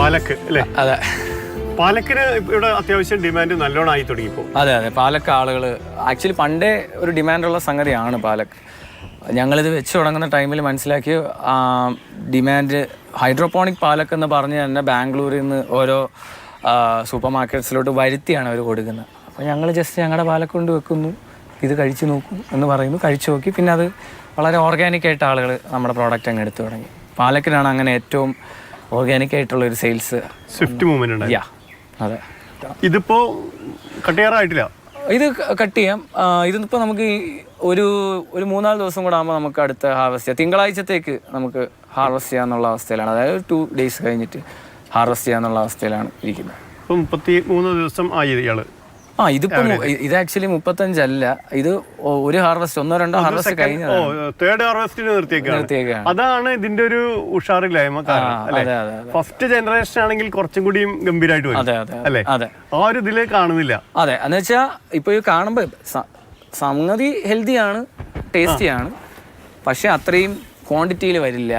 പാലക്ക് അല്ലേ? അതെ, പാലക്കിന് ഇവിടെ അത്യാവശ്യം ഡിമാൻഡ് നല്ലോണം ആയി തുടങ്ങിയപ്പോൾ. അതെ അതെ, പാലക്ക് ആളുകൾ ആക്ച്വലി പണ്ടേ ഒരു ഡിമാൻഡുള്ള സംഗതിയാണ് പാലക്ക്. ഞങ്ങളിത് വെച്ച് തുടങ്ങുന്ന ടൈമിൽ മനസ്സിലാക്കി ഡിമാൻഡ് ഹൈഡ്രോപോണിക് പാലക്ക് എന്ന് പറഞ്ഞ് തന്നെ ബാംഗ്ലൂരിൽ നിന്ന് ഓരോ സൂപ്പർ മാർക്കറ്റ്സിലോട്ട് വരുത്തിയാണ് അവർ കൊടുക്കുന്നത്. അപ്പോൾ ഞങ്ങൾ ജസ്റ്റ് ഞങ്ങളുടെ പാലക്ക് കൊണ്ട് വെക്കുന്നു, ഇത് കഴിച്ച് നോക്കൂ എന്ന് പറയുന്നു, കഴിച്ചു നോക്കി. പിന്നെ അത് വളരെ ഓർഗാനിക്കായിട്ട് ആളുകൾ നമ്മുടെ പ്രോഡക്റ്റ് അങ്ങ് എടുത്തു തുടങ്ങി. പാലക്കിനാണ് അങ്ങനെ ഏറ്റവും ഓർഗാനിക്കായിട്ടുള്ള ഒരു സെയിൽസ് സ്വിഫ്റ്റ് മൂവ്മെന്റ് ഉണ്ട്. അതെ, ഇതിപ്പോൾ കട്ട് ചെയ്യാറായിട്ടില്ല. ഇത് കട്ട് ചെയ്യാം. ഇതിപ്പോൾ നമുക്ക് ഒരു 3-4 ദിവസം കൂടെ ആകുമ്പോൾ നമുക്ക് അടുത്ത ഹാർവെസ്റ്റ് ചെയ്യാം. തിങ്കളാഴ്ചത്തേക്ക് നമുക്ക് ഹാർവെസ്റ്റ് ചെയ്യാന്നുള്ള അവസ്ഥയിലാണ്. അതായത് 2 days കഴിഞ്ഞിട്ട് ഹാർവെസ്റ്റ് ചെയ്യാന്നുള്ള അവസ്ഥയിലാണ് ഇരിക്കുന്നത്. ഇപ്പം 33 ദിവസം ആയി ഇയാള്. ഇതിപ്പോൾ ഇത് ആക്ച്വലി 35 അല്ല, ഇത് ഒരു ഹാർവെസ്റ്റ് 1-2 ഹാർവെസ്റ്റ് കഴിഞ്ഞ തേർഡ് ഹാർവെസ്റ്റിന് നിർത്തിയേക്കാണ്. അതാണ് ഇതിന്റെ ഒരു ഉഷാറില്ലായ്മ. ഫസ്റ്റ് ജനറേഷൻ ആണെങ്കിൽ കുറച്ചും കൂടിയും ഗംഭീരമായിട്ട് വരും അല്ലേ? ആ ഒരു ഇതില് കാണുന്നില്ല. അതെ, എന്ന് വെച്ചാൽ ഇപ്പൊ ഈ കാണുമ്പോ സംഗതി ഹെൽത്തിയാണ്, ടേസ്റ്റിയാണ്, പക്ഷെ അത്രയും ക്വാണ്ടിറ്റിയിൽ വരില്ല.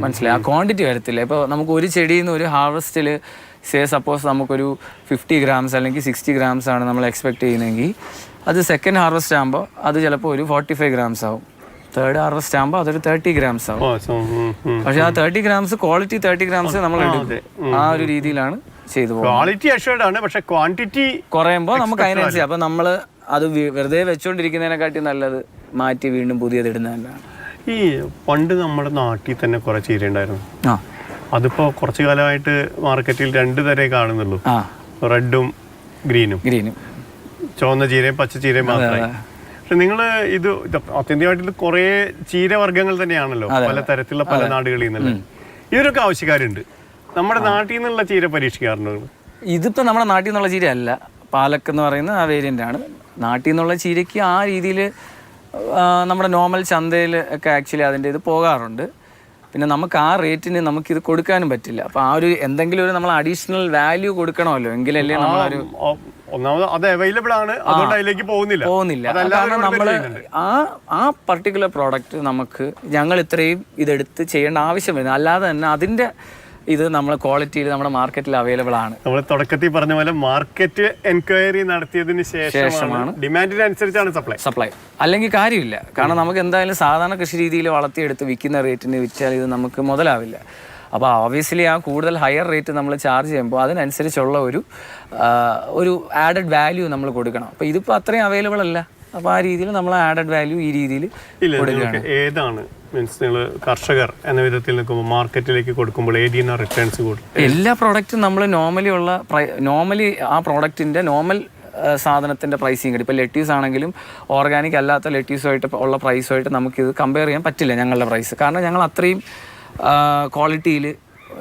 മനസ്സിലായി? ആ ക്വാണ്ടിറ്റി വരത്തില്ല. ഇപ്പോൾ നമുക്ക് ഒരു ചെടിയിൽ നിന്ന് ഒരു ഹാർവെസ്റ്റിൽ സപ്പോസ് നമുക്കൊരു 50 grams അല്ലെങ്കിൽ 60 grams ആണ് നമ്മൾ എക്സ്പെക്ട് ചെയ്യുന്നതെങ്കിൽ അത് സെക്കൻഡ് ഹാർവെസ്റ്റ് ആകുമ്പോൾ അത് ചിലപ്പോൾ ഒരു 45 grams ആവും. തേർഡ് ഹാർവെസ്റ്റ് ആകുമ്പോൾ അതൊരു 30 grams ആവും. പക്ഷെ ആ 30 grams ക്വാളിറ്റി 30 grams നമ്മൾ എടുക്കും. ആ ഒരു രീതിയിലാണ് ചെയ്തു പോകുന്നത്. ക്വാളിറ്റി അഷ്വർഡ് ആണ്, പക്ഷെ ക്വാണ്ടിറ്റി കുറയുമ്പോൾ നമുക്ക് അതിനനുസരിച്ച് അപ്പോൾ നമ്മൾ അത് വെറുതെ വെച്ചുകൊണ്ടിരിക്കുന്നതിനെക്കാട്ടി നല്ലത് മാറ്റി വീണ്ടും പുതിയത് ഇടുന്നത് തന്നെയാണ്. ഈ പണ്ട് നമ്മുടെ നാട്ടിൽ തന്നെ കുറെ ചീര ഉണ്ടായിരുന്നു. അതിപ്പോ കുറച്ചു കാലമായിട്ട് മാർക്കറ്റിൽ 2 തരേ കാണുന്നുള്ളൂ, റെഡും ഗ്രീനും. ചുവന്ന ചീരയും പച്ച ചീരയും മാത്രമേ. പക്ഷെ നിങ്ങൾ ഇത് ആത്യന്തികമായിട്ട് കുറെ ചീരവർഗ്ഗങ്ങൾ തന്നെയാണല്ലോ, പല തരത്തിലുള്ള പല നാടുകളിൽ നിന്നുള്ള. ഇതിനൊക്കെ ആവശ്യക്കാരുണ്ട്. നമ്മുടെ നാട്ടിൽ നിന്നുള്ള ചീര പരീക്ഷിക്കാറുണ്ടോ? ഇതിപ്പോ നമ്മുടെ നാട്ടിൽ നിന്നുള്ള ചീര അല്ല, പാലക്ക് എന്ന് പറയുന്ന ആ വേരിയന്റ് ആണ്. നാട്ടിൽ നിന്നുള്ള ചീരയ്ക്ക് ആ രീതിയിൽ നമ്മുടെ നോർമൽ ചന്തയിൽ ഒക്കെ ആക്ച്വലി അതിൻ്റെ ഇത് പോകാറുണ്ട്. പിന്നെ നമുക്ക് ആ റേറ്റിന് നമുക്കിത് കൊടുക്കാനും പറ്റില്ല. അപ്പോൾ ആ ഒരു എന്തെങ്കിലും ഒരു നമ്മൾ അഡീഷണൽ വാല്യൂ കൊടുക്കണമല്ലോ, എങ്കിലല്ലേ നമ്മളൊരു പോകുന്നില്ല. കാരണം നമ്മൾ ആ പർട്ടിക്കുലർ പ്രോഡക്റ്റ് നമുക്ക് ഞങ്ങൾ ഇത്രയും ഇതെടുത്ത് ചെയ്യേണ്ട ആവശ്യം വരുന്നത്. അല്ലാതെ തന്നെ അതിൻ്റെ ഇത് നമ്മൾ ക്വാളിറ്റിയിൽ നമ്മുടെ മാർക്കറ്റിൽ അവൈലബിൾ ആണ്. നമ്മൾ തുടക്കത്തിൽ പറഞ്ഞ പോലെ മാർക്കറ്റ് എൻക്വയറി നടത്തിയതിന് ശേഷമാണ് ഡിമാൻഡിനനുസരിച്ചാണ് സപ്ലൈ. അല്ലെങ്കിൽ കാര്യമില്ല. കാരണം നമുക്ക് എന്തായാലും സാധാരണ കൃഷി രീതിയിൽ വളർത്തിയെടുത്ത് വിൽക്കുന്ന റേറ്റിന് വിറ്റാൽ ഇത് നമുക്ക് മുതലാവില്ല. അപ്പോൾ ഓബിയസ്ലി ആ കൂടുതൽ ഹയർ റേറ്റ് നമ്മൾ ചാർജ് ചെയ്യുമ്പോൾ അതിനനുസരിച്ചുള്ള ഒരു ആഡഡ് വാല്യൂ നമ്മൾ കൊടുക്കണം. അപ്പോൾ ഇതിപ്പോൾ അത്രയും അവൈലബിൾ അല്ല. അപ്പോൾ ആ രീതിയിൽ നമ്മൾ ആഡഡ് വാല്യൂ ഈ രീതിയിൽ കൊടുക്കുകയാണ്. ഏതാണ് മീൻസ് നിങ്ങൾ കർഷകർ എന്ന വിധത്തിൽ നിൽക്കുമ്പോൾ മാർക്കറ്റിലേക്ക് കൊടുക്കുമ്പോൾ ഏതിനാ റിട്ടേൺസ് കൊടുക്കും? എല്ലാ പ്രോഡക്റ്റും നമ്മൾ നോർമലി ആ പ്രോഡക്റ്റിൻ്റെ നോർമൽ സാധനത്തിൻ്റെ പ്രൈസിങ് കിട്ടും. ഇപ്പോൾ ലെറ്റ്യൂസ് ആണെങ്കിലും ഓർഗാനിക് അല്ലാത്ത ലെറ്റ്യൂസുമായിട്ട് ഉള്ള പ്രൈസുമായിട്ട് നമുക്കിത് കമ്പയർ ചെയ്യാൻ പറ്റില്ല ഞങ്ങളുടെ പ്രൈസ്. കാരണം ഞങ്ങൾ അത്രയും ക്വാളിറ്റിയിൽ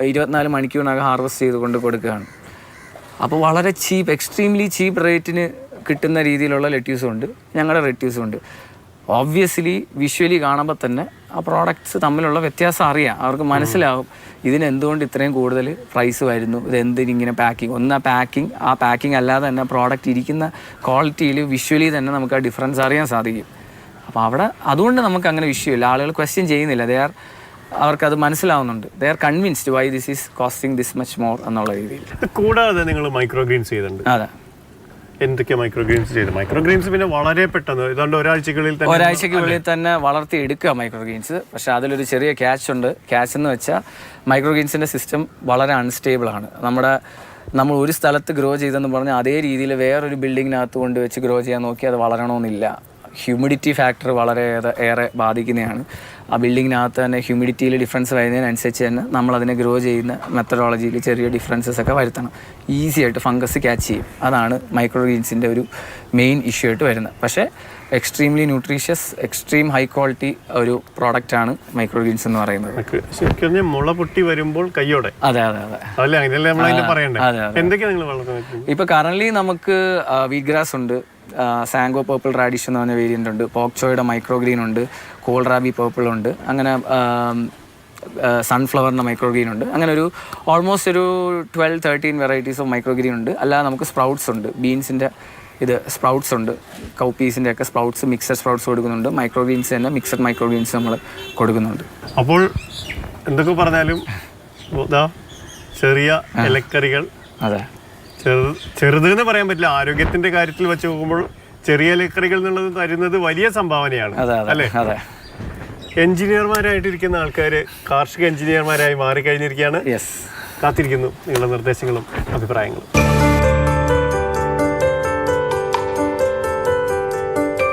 24 മണിക്കൂറിനകം ഹാർവെസ്റ്റ് ചെയ്തുകൊണ്ട് കൊടുക്കുകയാണ്. അപ്പോൾ വളരെ ചീപ്പ്, എക്സ്ട്രീംലി ചീപ്പ് റേറ്റിന് കിട്ടുന്ന രീതിയിലുള്ള ലെറ്റ്യൂസും ഉണ്ട്, ഞങ്ങളുടെ ലെറ്റ്യൂസും ഉണ്ട്. ഓബ്വിയസ്ലി വിഷ്വലി കാണുമ്പോൾ തന്നെ ആ പ്രോഡക്റ്റ്സ് തമ്മിലുള്ള വ്യത്യാസം അറിയാം, അവർക്ക് മനസ്സിലാവും ഇതിന് എന്തുകൊണ്ട് ഇത്രയും കൂടുതൽ പ്രൈസ് വരുന്നു, ഇതെന്തിനിങ്ങനെ പാക്കിങ്. ആ പാക്കിങ് അല്ലാതെ തന്നെ പ്രോഡക്റ്റ് ഇരിക്കുന്ന ക്വാളിറ്റിയിൽ വിഷ്വലി തന്നെ നമുക്ക് ആ ഡിഫറൻസ് അറിയാൻ സാധിക്കും. അപ്പോൾ അവിടെ അതുകൊണ്ട് നമുക്ക് അങ്ങനെ വിഷയമില്ല. ആളുകൾ ക്വസ്റ്റ്യൻ ചെയ്യുന്നില്ല, അവർക്കത് മനസ്സിലാവുന്നുണ്ട്. They are convinced why this is costing this much more എന്നുള്ള രീതിയിൽ. കൂടാതെ നിങ്ങൾ മൈക്രോഗ്രീൻസ് ചെയ്തിട്ടുണ്ട്. അതെ, എന്തൊക്കെയാണ് മൈക്രോഗ്രീൻസ് ചെയ്ത്? മൈക്രോഗ്രീൻസ് പിന്നെ വളരെ പെട്ടെന്ന് ഏതാണ്ട് ഒരാഴ്ചക്കുള്ളിൽ തന്നെ വളർത്തി എടുക്കുക മൈക്രോഗ്രീൻസ്. പക്ഷെ അതിലൊരു ചെറിയ ക്യാച്ച് ഉണ്ട്. ക്യാച്ച് എന്ന് വെച്ചാൽ മൈക്രോഗ്രീൻസിൻ്റെ സിസ്റ്റം വളരെ അൺസ്റ്റേബിൾ ആണ്. നമ്മൾ ഒരു സ്ഥലത്ത് ഗ്രോ ചെയ്തെന്ന് പറഞ്ഞാൽ അതേ രീതിയിൽ വേറൊരു ബിൽഡിങ്ങിനകത്ത് കൊണ്ട് വെച്ച് ഗ്രോ ചെയ്യാൻ നോക്കി അത് വളരണമെന്നില്ല. ഹ്യൂമിഡിറ്റി ഫാക്ടർ ഏറെ ബാധിക്കുന്നതാണ്. ആ ബിൽഡിങ്ങിനകത്ത് തന്നെ ഹ്യൂമിഡിറ്റിയിൽ ഡിഫറൻസ് വരുന്നതിനനുസരിച്ച് തന്നെ നമ്മളതിനെ ഗ്രോ ചെയ്യുന്ന മെത്തഡോളജിയിൽ ചെറിയ ഡിഫറൻസസ് ഒക്കെ വരുത്തണം. ഈസി ആയിട്ട് ഫംഗസ് ക്യാച്ച് ചെയ്യും. അതാണ് മൈക്രോഗ്രീൻസിൻ്റെ ഒരു മെയിൻ ഇഷ്യൂ ആയിട്ട് വരുന്നത്. പക്ഷേ extremely nutritious, extreme high quality ഒരു പ്രോഡക്റ്റാണ് മൈക്രോഗ്രീൻസ് എന്ന് പറയുന്നത്. ശരിക്കും മുള പൊട്ടി വരുമ്പോൾ കയ്യോടെ. അതെ. ഇപ്പോൾ കറൻലി നമുക്ക് വീറ്റ് ഗ്രാസ് ഉണ്ട്, സാങ്കോ പേർപ്പിൾ റാഡിഷ് എന്ന് പറഞ്ഞ വേരിയൻ്റ് ഉണ്ട്, പോക്ചോയുടെ മൈക്രോഗ്രീൻ ഉണ്ട്, കോൾറാബി പേർപ്പിൾ ഉണ്ട്, അങ്ങനെ സൺഫ്ലവറിൻ്റെ മൈക്രോഗ്രീൻ ഉണ്ട്. അങ്ങനെ ഓൾമോസ്റ്റ് ഒരു 12-13 വെറൈറ്റീസ് ഓഫ് മൈക്രോഗ്രീൻ ഉണ്ട്. അല്ലാതെ നമുക്ക് സ്പ്രൗട്ട്സ് ഉണ്ട്, ബീൻസിൻ്റെ സ്പ്രൗട്ട്സ് ഉണ്ട്, കൗപ്പീസിൻ്റെ ഒക്കെ സ്പ്രൗട്ട്സ്, മിക്സഡ് സ്പ്രൗട്ട്സ് കൊടുക്കുന്നുണ്ട്. മൈക്രോഗ്രീൻസ് തന്നെ മിക്സഡ് മൈക്രോഗ്രീൻസ് നമ്മൾ കൊടുക്കുന്നുണ്ട്. അപ്പോൾ എന്തൊക്കെ പറഞ്ഞാലും ചെറിയ ഇലക്കറികൾ. അതെ, ചെറുതെന്ന് പറയാൻ പറ്റില്ല, ആരോഗ്യത്തിന്റെ കാര്യത്തിൽ വെച്ച് നോക്കുമ്പോൾ ചെറിയ ഇലക്കറികൾ എന്നുള്ളത് തരുന്നത് വലിയ സംഭാവനയാണ് അല്ലേ? എഞ്ചിനീയർമാരായിട്ടിരിക്കുന്ന ആൾക്കാര് കാർഷിക എഞ്ചിനീയർമാരായി മാറിക്കഴിഞ്ഞിരിക്കുകയാണ്. കാത്തിരിക്കുന്നു നിങ്ങളുടെ നിർദ്ദേശങ്ങളും അഭിപ്രായങ്ങളും.